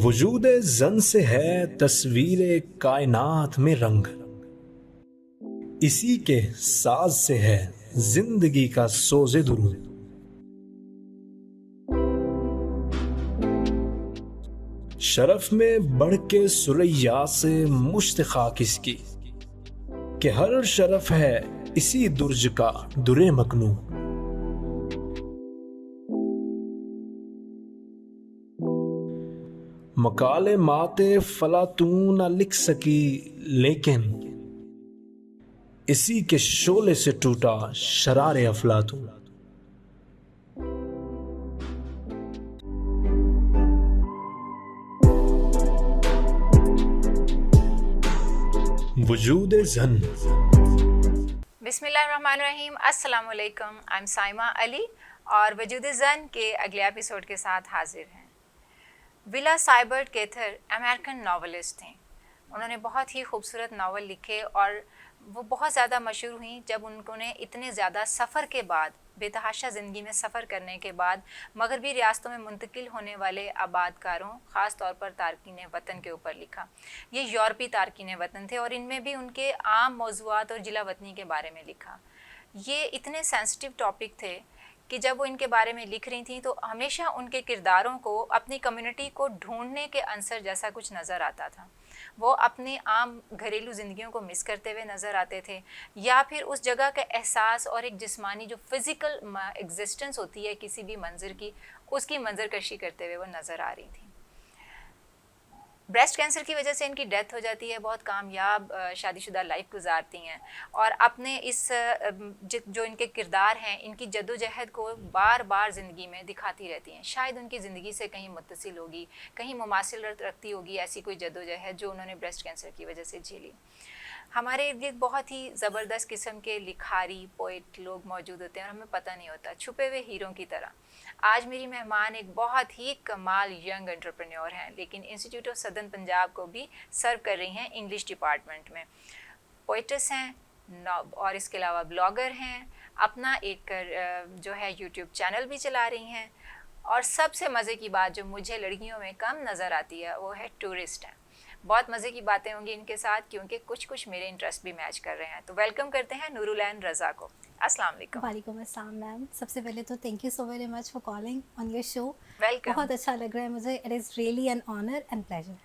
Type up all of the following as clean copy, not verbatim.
वजूद जन से है तस्वीर कायनात में रंग, इसी के साज से है जिंदगी का सोज़े दुरूद। शरफ में बढ़ के सुरैया से मुश्तखा किसकी, कि हर शरफ है इसी दुर्ज का दुरे मकनू। मकाले माते फला तू न लिख सकी, लेकिन इसी के शोले से टूटा शरारे अफलातून। वजूद जन। बिस्मिल्लाहिर्रहमानिर्रहीम, अस्सलाम वालेकुम। आई एम साइमा अली और वजूद जन के अगले एपिसोड के साथ हाजिर हैं। विला साइबर्ट केथर अमेरिकन नॉवलिस्ट थे। उन्होंने बहुत ही खूबसूरत नावल लिखे और वो बहुत ज़्यादा मशहूर हुई जब उन्होंने इतने ज़्यादा सफ़र के बाद, बेतहाशा ज़िंदगी में सफ़र करने के बाद मगरबी रियासतों में मुंतकिल होने वाले आबादकारों, ख़ास तौर पर तारकीन वतन के ऊपर लिखा। ये यूरोपी तारकीन वतन थे और इनमें भी उनके आम मौज़ूआत और जिला वतनी के बारे में लिखा। ये इतने सेंसिटिव टॉपिक थे कि जब वो इनके बारे में लिख रही थी तो हमेशा उनके किरदारों को अपनी कम्युनिटी को ढूंढने के अंसर जैसा कुछ नज़र आता था। वो अपनी आम घरेलू ज़िंदगियों को मिस करते हुए नज़र आते थे, या फिर उस जगह का एहसास और एक जिस्मानी जो फिज़िकल एग्जिस्टेंस होती है किसी भी मंज़र की, उसकी मंजरकशी करते हुए वो नज़र आ रही थी। ब्रेस्ट कैंसर की वजह से इनकी डेथ हो जाती है। बहुत कामयाब शादीशुदा लाइफ गुजारती हैं और अपने इस जो इनके किरदार हैं, इनकी जद्दोजहद को बार बार ज़िंदगी में दिखाती रहती हैं। शायद उनकी ज़िंदगी से कहीं मुत्तसिल होगी, कहीं मुमासिल रखती होगी ऐसी कोई जद्दोजहद जो उन्होंने ब्रेस्ट कैंसर की वजह से झेली। हमारे इर्द बहुत ही ज़बरदस्त किस्म के लिखारी पोइट लोग मौजूद होते हैं और हमें पता नहीं होता, छुपे हुए हीरों की तरह। आज मेरी मेहमान एक बहुत ही कमाल यंग एंटरप्रेन्योर हैं, लेकिन इंस्टीट्यूट ऑफ सदर्न पंजाब को भी सर्व कर रही हैं इंग्लिश डिपार्टमेंट में। पोइट्रेस हैं और इसके अलावा ब्लॉगर हैं, अपना एक जो है यूट्यूब चैनल भी चला रही हैं, और सबसे मज़े की बात जो मुझे लड़कियों में कम नज़र आती है वो है टूरिस्ट हैं। बहुत मज़े की बातें होंगी इनके साथ क्योंकि कुछ मेरे इंटरेस्ट भी मैच कर रहे हैं। तो वेलकम करते हैं नूरुलैन रज़ा को। अस्सलाम वालेकुम। वालेकुम अस्सलाम मैम। सबसे पहले तो thank you so very much for calling on your show. Welcome. बहुत अच्छा लग रहा है मुझे। It is really an honour and pleasure.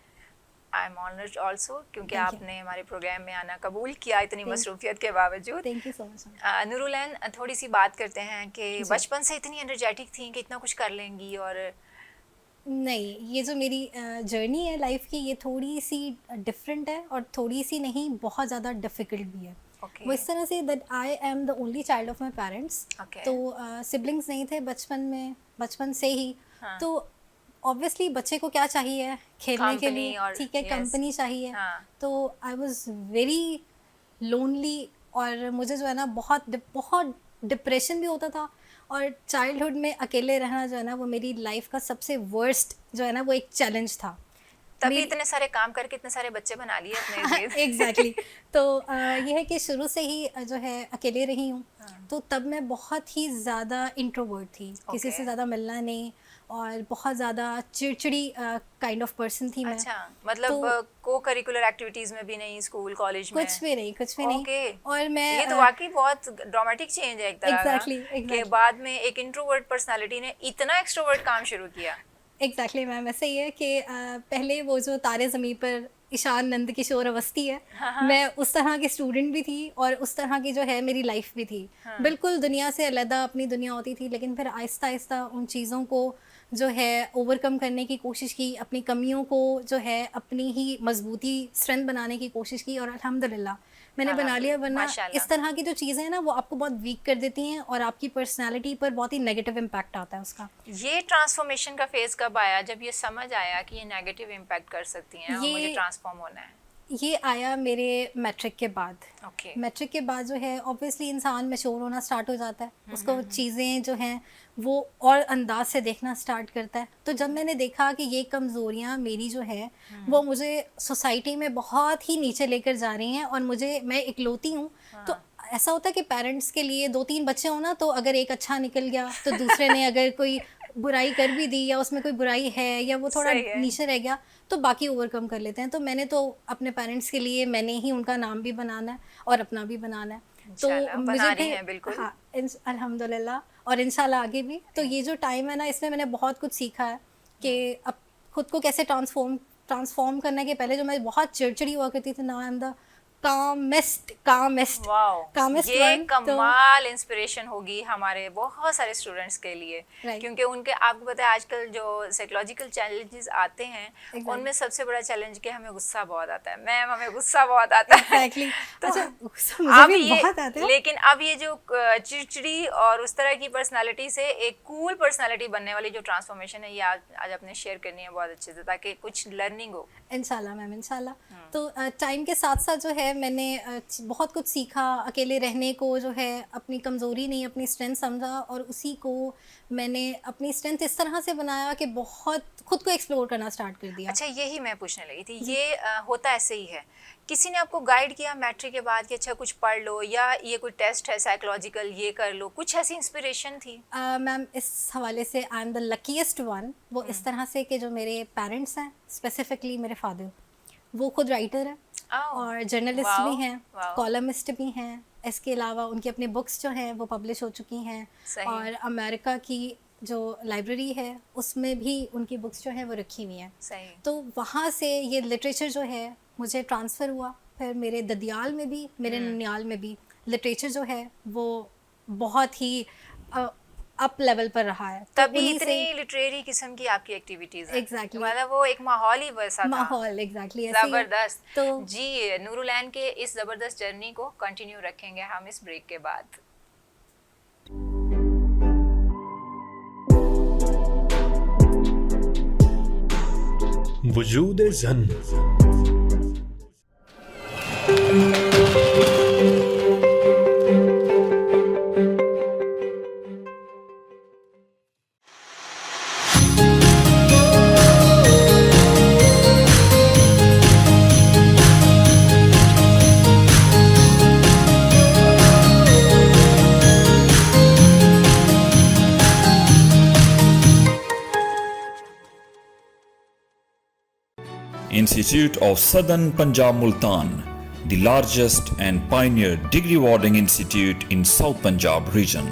I am honoured also क्योंकि आपने हमारे प्रोग्राम में आना कबूल किया इतनी मसरूफियत के बावजूद। Thank you so much. Noorulain, थोड़ी सी बात करते हैं कि बचपन से इतनी एनर्जेटिक थी कि इतना कुछ कर लेंगी, और नहीं, ये जो मेरी जर्नी है लाइफ की, ये थोड़ी सी डिफरेंट है और थोड़ी सी नहीं, बहुत ज़्यादा डिफ़िकल्ट भी है। वो इस तरह say that I am the only child of my parents. तो सिबलिंग्स नहीं थे बचपन से ही। तो ऑब्वियसली बच्चे को क्या चाहिए खेलने के लिए, ठीक है, कंपनी चाहिए। तो आई वॉज वेरी लोनली और मुझे जो है ना बहुत डिप्रेशन भी होता था, और चाइल्डहुड में अकेले रहना जो है ना वो मेरी लाइफ का सबसे वर्स्ट जो है ना वो एक चैलेंज था। तभी इतने सारे काम करके इतने सारे बच्चे बना लिए अपने। एग्जैक्टली। तो ये है कि शुरू से ही जो है अकेले रही हूँ। तो तब मैं बहुत ही ज़्यादा इंट्रोवर्ट थी, किसी से ज़्यादा मिलना नहीं, और बहुत ज़्यादा चिड़चिड़ी काइंड ऑफ पर्सन थी मैं। अच्छा, मतलब को करिकुलर एक्टिविटीज़ में भी नहीं, स्कूल कॉलेज में कुछ भी नहीं। और मैं ये तो वाकई बहुत ड्रामेटिक चेंज है एक तरह का। Exactly. के बाद में एक इंट्रोवर्ट पर्सनालिटी ने इतना एक्सट्रोवर्ट काम शुरू किया। एग्जैक्टली मैम, ऐसा ही है कि पहले वो जो तारे ज़मीं पर ईशान नंद किशोर अवस्थी है, मैं उस तरह की स्टूडेंट भी थी और उस तरह की जो है मेरी लाइफ भी थी। बिल्कुल दुनिया से अलग अपनी दुनिया होती थी, लेकिन फिर आहिस्ता आहिस्ता उन चीज़ों को जो है ओवरकम करने की कोशिश की, अपनी कमियों को जो है अपनी ही मजबूती स्ट्रेंथ बनाने की कोशिश की, और अल्हम्दुलिल्लाह मैंने बना लिया। वरना इस तरह की जो चीज़ें हैं ना वो आपको बहुत वीक कर देती हैं और आपकी पर्सनालिटी पर बहुत ही नेगेटिव इम्पैक्ट आता है उसका। ये ट्रांसफॉर्मेशन का फेज़ कब आया जब ये समझ आया कि ये नेगेटिव इम्पैक्ट कर सकती हैं और मुझे ट्रांसफॉर्म होना है? ये आया मेरे मैट्रिक के बाद। ओके। मैट्रिक के बाद जो है ऑब्वियसली इंसान मैच्योर होना स्टार्ट हो जाता है, उसको चीज़ें जो हैं वो और अंदाज से देखना स्टार्ट करता है। तो जब मैंने देखा कि ये कमज़ोरियाँ मेरी जो है वो मुझे सोसाइटी में बहुत ही नीचे लेकर जा रही हैं और मैं इकलौती हूँ, तो ऐसा होता है कि पेरेंट्स के लिए 2-3 बच्चे हो ना, तो अगर एक अच्छा निकल गया तो दूसरे ने अगर कोई बुराई कर भी दी या उसमें कोई बुराई है या वो थोड़ा नीचे रह गया तो बाकी ओवरकम कर लेते हैं। तो मैंने तो अपने पेरेंट्स के लिए मैंने ही उनका नाम भी बनाना है और अपना भी बनाना है, तो मुझे भी हाँ अल्हम्दुलिल्लाह और इंशाल्लाह आगे भी। तो ये जो टाइम है ना, इसमें मैंने बहुत कुछ सीखा है कि अब खुद को कैसे ट्रांसफॉर्म करने के पहले जो मैं बहुत चिड़चिड़ी हुआ करती थी, नाउ आई एम द कामेस्ट ये कमाल इंस्पिरेशन होगी हमारे बहुत सारे स्टूडेंट्स के लिए, क्योंकि उनके आपको पता है आजकल जो साइकोलॉजिकल चैलेंजेस आते हैं उनमें सबसे बड़ा चैलेंज कि हमें गुस्सा बहुत आता है। मैम हमें गुस्सा बहुत आता है। तो अब ये लेकिन अब ये जो चिड़चिड़ी और उस तरह की पर्सनालिटी से एक कूल पर्सनालिटी बनने वाली जो ट्रांसफॉर्मेशन है, ये आज आपने शेयर करनी है बहुत अच्छे से, ताकि कुछ लर्निंग हो। इंशाल्लाह मैम, इंशाल्लाह। तो टाइम के साथ साथ जो है मैंने बहुत कुछ सीखा, अकेले रहने को जो है अपनी कमज़ोरी नहीं अपनी स्ट्रेंथ समझा, और उसी को मैंने अपनी स्ट्रेंथ इस तरह से बनाया कि बहुत खुद को एक्सप्लोर करना स्टार्ट कर दिया। अच्छा, यही मैं पूछने लगी थी, ये होता ऐसे ही है? किसी ने आपको गाइड किया मैट्रिक के बाद कि अच्छा कुछ पढ़ लो, या ये कोई टेस्ट है साइकोलॉजिकल ये कर लो, कुछ ऐसी इंस्पिरेशन थी? मैम इस हवाले से I am the luckiest one. वो इस तरह से कि जो मेरे पेरेंट्स हैं, स्पेसिफिकली मेरे फादर, वो खुद राइटर है और जर्नलिस्ट भी हैं, कॉलमिस्ट भी हैं। इसके अलावा उनकी अपनी बुक्स जो हैं वो पब्लिश हो चुकी हैं, और अमेरिका की जो लाइब्रेरी है उसमें भी उनकी बुक्स जो हैं वो रखी हुई हैं। तो वहाँ से ये लिटरेचर जो है मुझे ट्रांसफ़र हुआ। फिर मेरे ददियाल में भी, मेरे ननियाल में भी लिटरेचर जो है वो बहुत ही अप लेवल पर रहा है। तभी इतनी लिटरेरी किस्म की आपकी एक्टिविटीज हैं। एग्जैक्टली, मतलब वो एक माहौल ही वैसा था। माहौल एग्जैक्टली जबरदस्त। तो जी नूरुलैन के इस जबरदस्त जर्नी को कंटिन्यू रखेंगे हम इस ब्रेक के बाद। वजूद Zann. Institute of Southern Punjab Multan, the largest and pioneer degree awarding institute in South Punjab region.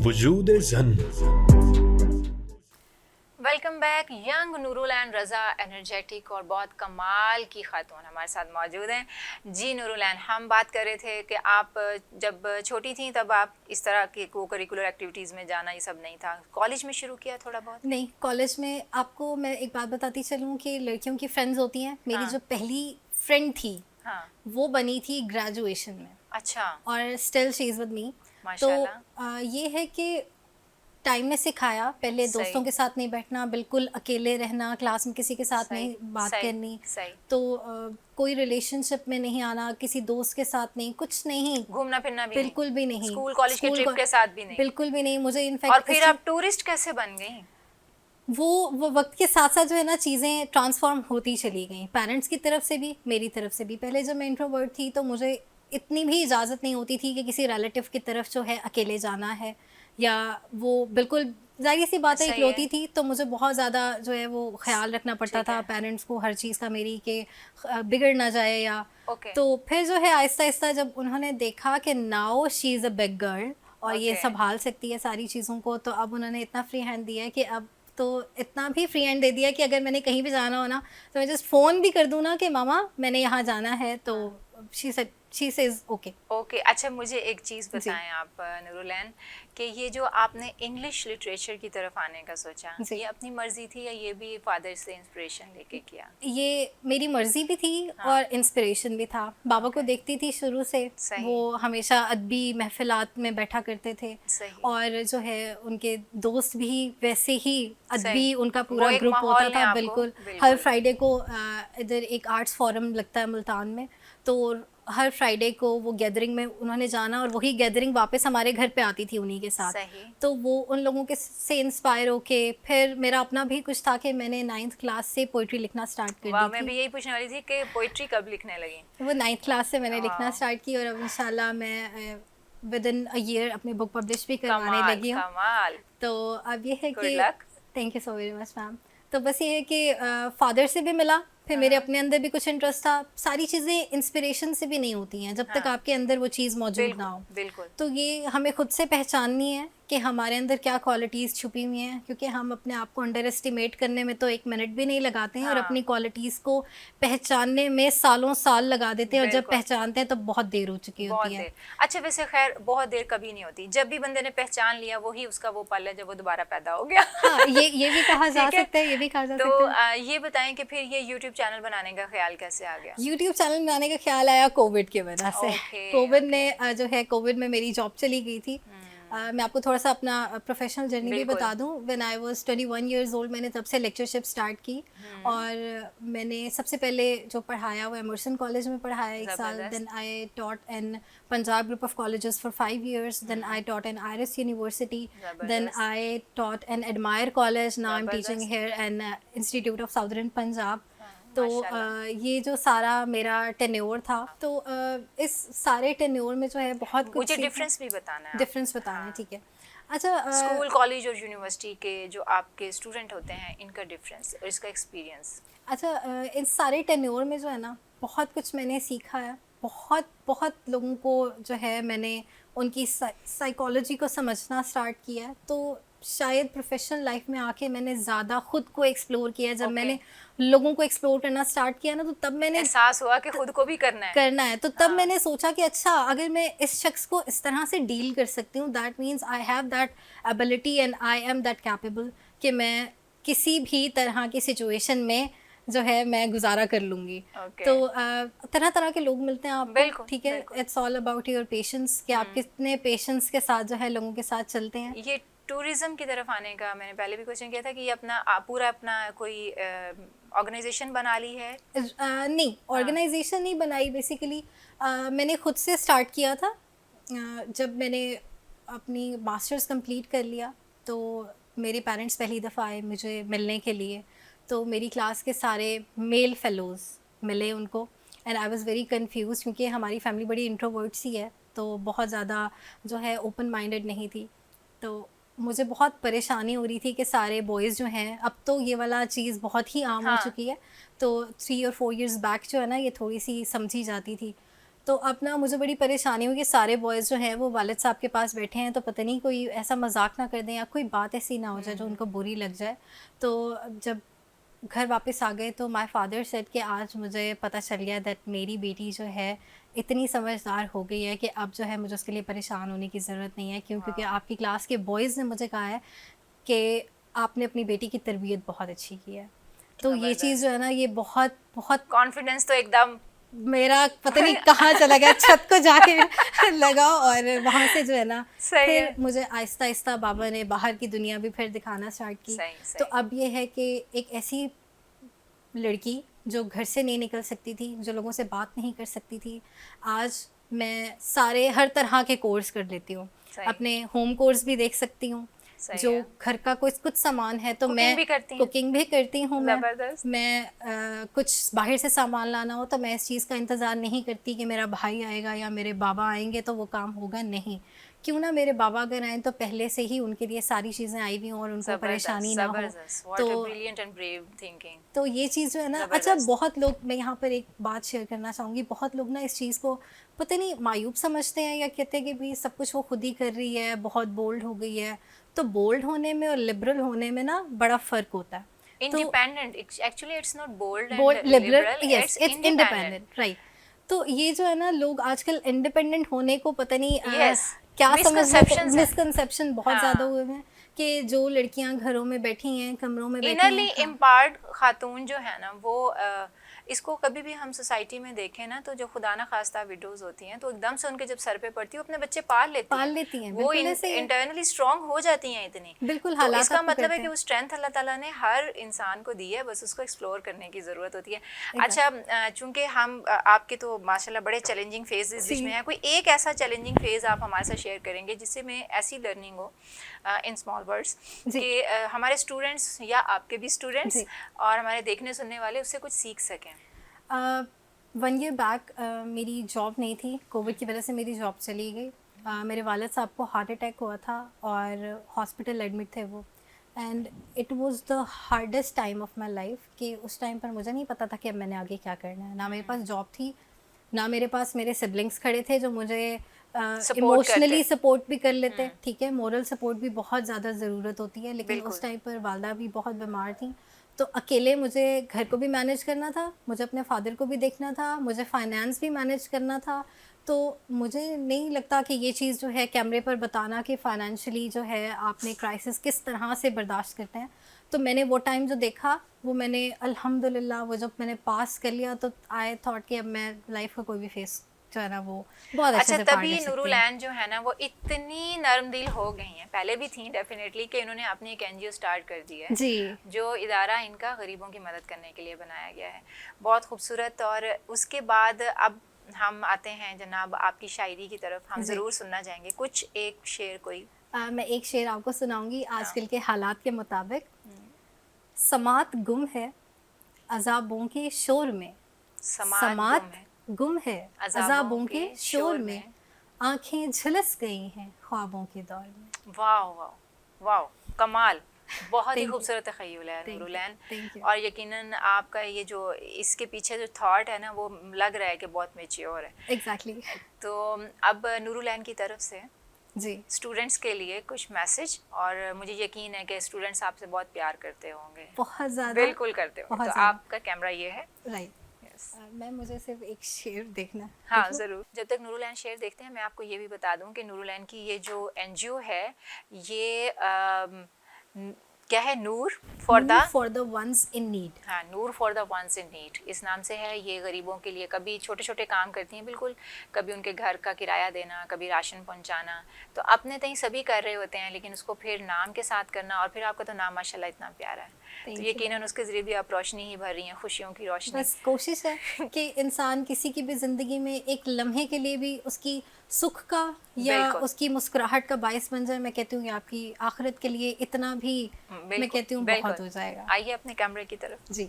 वजूद ज़न। Welcome back. Young Noorulain Raza energetic और बहुत कमाल की खातून हमारे साथ मौजूद हैं। जी नूरुलैन, हम बात कर रहे थे कि आप जब छोटी थी तब आप इस तरह के को करिकुलर एक्टिविटीज़ में जाना ये सब नहीं था, कॉलेज में शुरू किया थोड़ा बहुत? नहीं, कॉलेज में आपको मैं एक बात बताती चलूँ कि लड़कियों की फ्रेंड्स होती हैं। मेरी जो पहली फ्रेंड थी वो बनी थी ग्रेजुएशन में। अच्छा। और still she is with me. तो ये है कि टाइम ने सिखाया, पहले दोस्तों के साथ नहीं बैठना, बिल्कुल अकेले रहना, क्लास में किसी के साथ नहीं बात करनी, तो कोई रिलेशनशिप में नहीं आना, किसी दोस्त के साथ नहीं, कुछ नहीं, घूमना फिरना भी बिल्कुल भी नहीं, स्कूल कॉलेज के ट्रिप के साथ भी नहीं, बिल्कुल भी नहीं। मुझे इनफैक्ट और फिर आप टूरिस्ट कैसे बन गई? वो वक्त के साथ साथ जो है ना चीज़ें ट्रांसफॉर्म होती चली गई, पेरेंट्स की तरफ से भी, मेरी तरफ से भी। पहले जब मैं इंट्रोवर्ट थी तो मुझे इतनी भी इजाज़त नहीं होती थी कि किसी रिलेटिव की तरफ जो है अकेले जाना है, या वो बिल्कुल जाहिर सी बात है इकलौती थी, तो मुझे बहुत ज़्यादा जो है वो ख्याल रखना पड़ता था पेरेंट्स को हर चीज़ का मेरी, कि बिगड़ ना जाए या तो फिर जो है आहिस्ता आहिस्ता जब उन्होंने देखा कि now she is a big girl और ये संभाल सकती है सारी चीज़ों को, तो अब उन्होंने इतना फ्री हैंड दिया है कि अब तो इतना भी फ्री हैंड दे दिया कि अगर मैंने कहीं भी जाना हो ना तो मैं जस्ट फ़ोन भी कर दूँ ना कि मामा मैंने यहाँ जाना है, तो she said she says okay. Okay, अच्छा मुझे एक चीज़ बताएं आप नूरुलैन, कि ये जो आपने इंग्लिश लिटरेचर की तरफ आने का सोचा, ये अपनी मर्जी थी या ये भी फादर से इंस्पिरेशन लेके किया? ये मेरी मर्जी भी थी और इंस्पिरेशन भी था। बाबा को देखती थी शुरू से, वो हमेशा अदबी महफिलात में बैठा करते थे और जो है उनके दोस्त भी वैसे ही अदबी, उनका पूरा ग्रुप होता था। बिल्कुल, हर फ्राइडे को इधर एक आर्ट्स फोरम लगता है मुल्तान में, तो हर फ्राइडे को वो गैदरिंग में उन्होंने जाना और वही गैदरिंग वापस हमारे घर पे आती थी उन्हीं के साथ। तो वो उन लोगों के से इंस्पायर होके फिर मेरा अपना भी कुछ था कि मैंने 9th क्लास से पोइट्री लिखना स्टार्ट कर दी थी। मैं भी यही पूछने वाली थी कि पोइट्री कब लिखने लगी? वो 9th क्लास से मैंने लिखना स्टार्ट की और अब इंशाल्लाह मैं विद इन अ ईयर अपनी बुक पब्लिश भी करवाने लगी हूँ। तो अब ये है कि thank you so very much ma'am. तो बस ये है कि फादर से भी मिला, फिर मेरे अपने अंदर भी कुछ इंटरेस्ट था। सारी चीज़ें इंस्पिरेशन से भी नहीं होती हैं जब तक आपके अंदर वो चीज़ मौजूद ना हो। बिल्कुल। तो ये हमें खुद से पहचाननी है कि हमारे अंदर क्या क्वालिटीज़ छुपी हुई हैं, क्योंकि हम अपने आप को अंडर एस्टिमेट करने में तो 1 मिनट भी नहीं लगाते हैं और अपनी क्वालिटीज़ को पहचानने में सालों साल लगा देते हैं और जब पहचानते हैं तो बहुत देर हो चुकी होती है। अच्छा, वैसे खैर बहुत देर कभी नहीं होती, जब भी बंदे ने पहचान लिया वही उसका वो पल है जब वो दोबारा पैदा हो गया। हाँ, ये भी कहा जा सकता है, ये भी कहा जा सकता है। ये बताएं कि फिर ये यूट्यूब चैनल बनाने का ख्याल कैसे आ गया? यूट्यूब चैनल बनाने का ख्याल आया कोविड की वजह से। कोविड ने जो है, कोविड में मेरी जॉब चली गई थी। मैं आपको थोड़ा सा अपना प्रोफेशनल जर्नी भी बता दूं। When I was 21 years old मैंने तब से लेक्चरशिप स्टार्ट की और मैंने सबसे पहले जो पढ़ाया वो एमर्सन कॉलेज में पढ़ाया 1 साल। Then I taught in Punjab group of colleges for 5 years। Then I taught in Iris University. Then I taught in Admire College. Now I am teaching here in Institute of Southern Punjab. तो ये जो सारा मेरा tenure था, तो इस सारे tenure में जो है बहुत कुछ मुझे डिफरेंस भी बताना है। डिफरेंस बताना है, ठीक है। अच्छा, स्कूल कॉलेज और यूनिवर्सिटी के जो आपके स्टूडेंट होते हैं इनका डिफरेंस और इसका एक्सपीरियंस। अच्छा, इस सारे टेन्योर में जो है ना बहुत कुछ मैंने सीखा है। बहुत लोगों को जो है मैंने उनकी साइकोलॉजी को समझना स्टार्ट किया है। तो शायद प्रोफेशनल लाइफ में आके मैंने ज़्यादा खुद को एक्सप्लोर किया। जब मैंने लोगों को एक्सप्लोर करना स्टार्ट किया ना, तो तब मैंने एहसास हुआ कि खुद को भी करना है। तो तब मैंने सोचा कि अच्छा, अगर मैं इस शख्स को इस तरह से डील कर सकती हूँ, that means I have that ability and I am that capable कि मैं किसी भी तरह की सिचुएशन में जो है मैं गुजारा कर लूँगी। तो तरह तरह के लोग मिलते हैं आपको, ठीक है। It's all about your patience कि आप कितने पेशेंस के साथ जो है लोगों के साथ चलते हैं। ये टूरिज्म की तरफ आने का मैंने पहले भी क्वेश्चन किया था कि ये पूरा अपना कोई ऑर्गेनाइजेशन बना ली है? नहीं, ऑर्गेनाइजेशन नहीं बनाई। बेसिकली मैंने खुद से स्टार्ट किया था। जब मैंने अपनी मास्टर्स कंप्लीट कर लिया तो मेरे पेरेंट्स पहली दफ़ा आए मुझे मिलने के लिए। तो मेरी क्लास के सारे मेल फेलोज़ मिले उनको and I was very confuse, क्योंकि हमारी फैमिली बड़ी इंट्रोवर्ट सी है, तो बहुत ज़्यादा जो है ओपन माइंडेड नहीं थी। तो मुझे बहुत परेशानी हो रही थी कि सारे बॉयज़ जो हैं, अब तो ये वाला चीज़ बहुत ही आम हो चुकी है, तो 3 और 4 years बैक जो है ना ये थोड़ी सी समझी जाती थी। तो अब ना मुझे बड़ी परेशानी हुई कि सारे बॉयज़ जो हैं वो वालिद साहब के पास बैठे हैं, तो पता नहीं कोई ऐसा मजाक ना कर दें या कोई बात ऐसी ना हो जाए जो उनको बुरी लग जाए। तो जब घर वापस आ गए तो माय फादर सेड कि आज मुझे पता चल गया दैट मेरी बेटी जो है इतनी समझदार हो गई है कि अब जो है मुझे उसके लिए परेशान होने की ज़रूरत नहीं है, क्योंकि आपकी क्लास के बॉयज़ ने मुझे कहा है कि आपने अपनी बेटी की तरबियत बहुत अच्छी की है। तो ये चीज़ जो है ना, ये बहुत कॉन्फिडेंस तो एकदम मेरा पता नहीं कहाँ चला गया, छत को जाके लगा और वहाँ से जो है ना फिर मुझे आहिस्ता आहिस्ता बाबा ने बाहर की दुनिया भी फिर दिखाना स्टार्ट की। तो अब ये है कि एक ऐसी लड़की जो घर से नहीं निकल सकती थी, जो लोगों से बात नहीं कर सकती थी, आज मैं सारे हर तरह के कोर्स कर लेती हूँ। अपने होम कोर्स भी देख सकती हूँ, जो घर का कुछ सामान है तो मैं कुकिंग भी करती हूँ। मैं कुछ बाहर से सामान लाना हो तो मैं इस चीज़ का इंतज़ार नहीं करती कि मेरा भाई आएगा या मेरे बाबा आएंगे तो वो काम होगा, नहीं। क्यों ना मेरे बाबा अगर आए तो पहले से ही उनके लिए सारी चीज़ें आई हुई हों और उनको परेशानी ना हो। तो ये चीज़ जो है ना, अच्छा बहुत लोग, मैं यहाँ पर एक बात शेयर करना चाहूँगी, बहुत लोग ना इस चीज़ को पता नहीं मायूब समझते हैं या कहते हैं कि भी सब कुछ वो खुद ही कर रही है, बहुत बोल्ड हो गई है। तो बोल्ड होने में और लिबरल होने में ना बड़ा फ़र्क होता है। Independent, actually it's not bold liberal, yes, it's independent, right. तो ये जो है ना, लोग आजकल इंडिपेंडेंट होने को पता नहीं क्या मिसकंसेप्शन बहुत ज़्यादा हुए हैं कि जो लड़कियां घरों में बैठी हैं, कमरों में बैठी हैं, इनरली एम्पावर्ड खातून जो है ना वो इसको कभी भी हम सोसाइटी में देखें ना, तो जो खुदा ना खास्ता विडोज होती हैं तो एकदम से उनके जब सर पे पड़ती है वो अपने बच्चे पाल लेती हैं, वो इंटरनली स्ट्रांग हो जाती हैं इतनी। बिल्कुल, तो इसका मतलब है कि वो स्ट्रेंथ अल्लाह ताला ने हर इंसान को दी है, बस उसको एक्सप्लोर करने की ज़रूरत होती है। अच्छा, चूँकि हम आपके तो माशाल्लाह बड़े चैलेंजिंग फेजेस जिसमें है, कोई एक ऐसा चैलेंजिंग फेज़ आप हमारे साथ शेयर करेंगे जिससे में ऐसी लर्निंग हो इन स्मॉल वर्ड्स कि हमारे स्टूडेंट्स या आपके भी स्टूडेंट्स और हमारे देखने सुनने वाले उससे कुछ सीख सकें? 1 year बैक मेरी जॉब नहीं थी, कोविड की वजह से मेरी जॉब चली गई। मेरे वालिद साहब को हार्ट अटैक हुआ था और हॉस्पिटल एडमिट थे वो, and it was the hardest time of my life कि उस टाइम पर मुझे नहीं पता था कि अब मैंने आगे क्या करना है। ना मेरे पास जॉब थी, ना मेरे पास मेरे सिबलिंग्स खड़े थे जो मुझे इमोशनली सपोर्ट भी कर लेते। ठीक है, मोरल सपोर्ट भी बहुत ज़्यादा ज़रूरत होती है, लेकिन उस टाइम पर वालदा भी बहुत बीमार थी, तो अकेले मुझे घर को भी मैनेज करना था, मुझे अपने फादर को भी देखना था, मुझे फाइनेंस भी मैनेज करना था। तो मुझे नहीं लगता कि ये चीज़ जो है कैमरे पर बताना कि फ़ाइनेंशियली जो है आपने क्राइसिस किस तरह से बर्दाश्त करते हैं, तो मैंने वो टाइम जो देखा वो मैंने अल्हम्दुलिल्लाह वो जब मैंने पास कर लिया तो आई थॉट कि अब मैं लाइफ का कोई भी फेस जो है ना वो बहुत अच्छे से तभी नूरुलैन जो है ना वो इतनी नरम दिल हो गई हैं, पहले भी थी डेफिनेटली, कि इन्होंने अपनी एक एनजीओ स्टार्ट कर दी है जी, जो इदारा इनका गरीबों की मदद करने के लिए बनाया गया है। बहुत खूबसूरत। और उसके बाद अब हम आते हैं जनाब आपकी शायरी की तरफ, हम ज़रूर सुनना चाहेंगे कुछ एक शेर कोई। मैं एक शेर आपको सुनाऊंगी आजकल के हालात के मुताबिक। समात गुम है अज़ाबों के शोर में, समात गुम है अज़ाबों के शोर में, आंखें झुलस गई हैं ख्वाबों के दौर में। वाह वाह वाह, कमाल, बहुत ही खूबसूरत तख़य्युल है नूरुलैन। और यकीनन आपका ये जो इसके पीछे जो थॉट है ना वो लग रहा है कि बहुत मैच्योर है। एग्जैक्टली। तो अब नूरुलैन की तरफ से जी स्टूडेंट्स के लिए कुछ मैसेज, और मुझे यकीन है कि स्टूडेंट्स आपसे बहुत प्यार करते होंगे, बहुत ज़्यादा, बिल्कुल करते होंगे, तो आपका कैमरा ये है, राइट। मैं मुझे सिर्फ एक शेर देखना। हाँ ज़रूर। जब तक नूरुलैन शेर देखते हैं मैं आपको ये भी बता दूं कि नूरुलैन की ये जो एनजीओ है ये क्या है, Noor for the ones in need. हाँ, Noor for the ones in need इस नाम से है। ये गरीबों के लिए कभी छोटे छोटे काम करती हैं, बिल्कुल, कभी उनके घर का किराया देना, कभी राशन पहुंचाना, तो अपने तहीं सभी कर रहे होते हैं, लेकिन उसको फिर नाम के साथ करना, और फिर आपका तो नाम माशाल्लाह इतना प्यारा है, तो यकीनन उसके ज़रिए भी आप रोशनी ही भर रही हैं, खुशियों की रोशनी। बस कोशिश है कि इंसान किसी की भी ज़िंदगी में एक लम्हे के लिए भी उसकी सुख का या उसकी मुस्कुराहट का बायस बन जाए। मैं कहती हूँ कि आपकी आखिरत के लिए इतना भी मैं कहती हूँ बहुत हो जाएगा। आइए अपने कैमरे की तरफ। जी।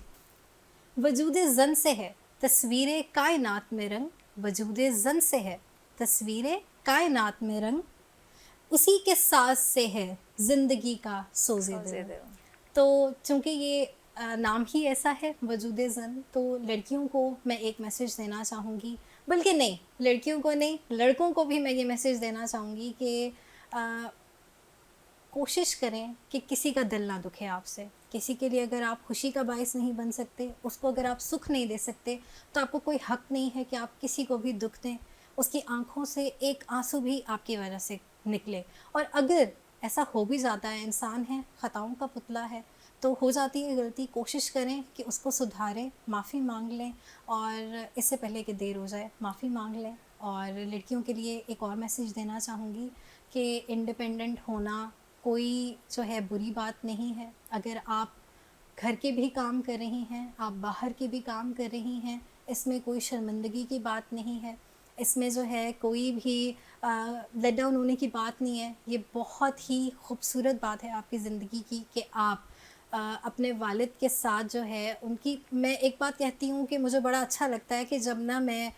वजूदे ज़न से है तस्वीरें कायनात में रंग, वजूदे ज़न से है तस्वीरें कायनात में रंग, उसी के साथ से है ज़िंदगी का सोज़े दिल। तो चूँकि ये नाम ही ऐसा है वजूदे ज़न, तो लड़कियों को मैं एक मैसेज देना चाहूँगी, बल्कि नहीं लड़कियों को नहीं, लड़कों को भी मैं ये मैसेज देना चाहूँगी कि कोशिश करें कि किसी का दिल ना दुखे आपसे। किसी के लिए अगर आप खुशी का बायस नहीं बन सकते, उसको अगर आप सुख नहीं दे सकते, तो आपको कोई हक नहीं है कि आप किसी को भी दुख दें, उसकी आंखों से एक आंसू भी आपकी वजह से निकले। और अगर ऐसा हो भी जाता है, इंसान है, ख़ताओं का पुतला है, तो हो जाती है गलती, कोशिश करें कि उसको सुधारें, माफ़ी मांग लें, और इससे पहले कि देर हो जाए माफ़ी मांग लें। और लड़कियों के लिए एक और मैसेज देना चाहूँगी कि इंडिपेंडेंट होना कोई जो है बुरी बात नहीं है। अगर आप घर के भी काम कर रही हैं, आप बाहर के भी काम कर रही हैं, इसमें कोई शर्मिंदगी की बात नहीं है, इसमें जो है कोई भी लेट डाउन होने की बात नहीं है। ये बहुत ही खूबसूरत बात है आपकी ज़िंदगी की कि आप अपने वालिद के साथ जो है उनकी, मैं एक बात कहती हूँ कि मुझे बड़ा अच्छा लगता है कि जब ना मैं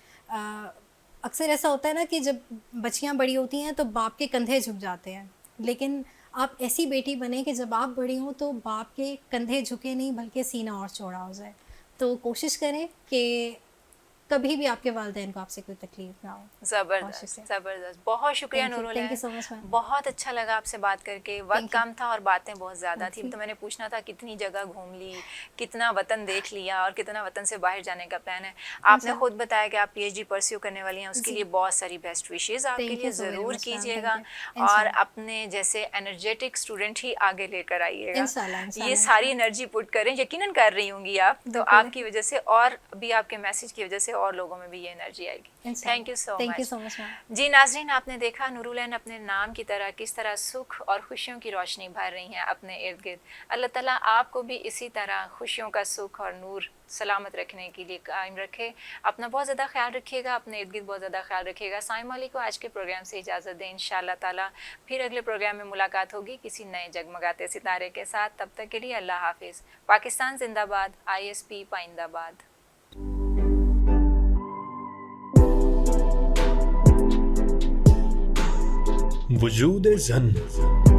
अक्सर ऐसा होता है ना कि जब बच्चियाँ बड़ी होती हैं तो बाप के कंधे झुक जाते हैं, लेकिन आप ऐसी बेटी बने कि जब आप बड़ी हों तो बाप के कंधे झुके नहीं बल्कि सीना और चौड़ा हो जाए। तो कोशिश करें कि कभी भी आपके वालिदैन को आपसे कोई तकलीफ ना हो। ज़बरदस्त, बहुत शुक्रिया Nurul. Thank you so much ma'am. बहुत अच्छा लगा आपसे बात करके। वक्त कम था और बातें बहुत ज़्यादा थी, तो मैंने पूछना था कितनी जगह घूम ली, कितना वतन देख लिया और कितना वतन से बाहर जाने का प्लान है। आपने खुद बताया कि आप PhD परस्यू करने वाली हैं, उसके लिए बहुत सारी बेस्ट विशेज़ आपके लिए ज़रूर कीजिएगा और अपने जैसे एनर्जेटिक स्टूडेंट ही आगे लेकर आइएगा। ये सारी एनर्जी पुट करें, यकीनन कर रही होंगी आप, तो आपकी वजह से और भी आपके मैसेज की वजह से और लोगों में भी ये एनर्जी आएगी। Thank you so much. जी नाज़रीन, आपने देखा नूरुल ऐन अपने नाम की तरह किस तरह सुख और खुशियों की रोशनी भर रही हैं अपने इर्द गिर्द। अल्लाह ताला आपको भी इसी तरह खुशियों का सुख और नूर सलामत रखने के लिए कायम रखे। अपना बहुत ज़्यादा ख्याल रखिएगा, अपने इर्द गिर्द बहुत ज़्यादा ख्याल रखिएगा। साइमा अली को आज के प्रोग्राम से इजाज़त दें। इंशाअल्लाह ताला फिर अगले प्रोग्राम में मुलाकात होगी किसी नए जगमगाते सितारे के साथ। तब तक के लिए अल्लाह हाफिज़। पाकिस्तान जिंदाबाद, ISP पाइंदाबाद। वजूद ज़न।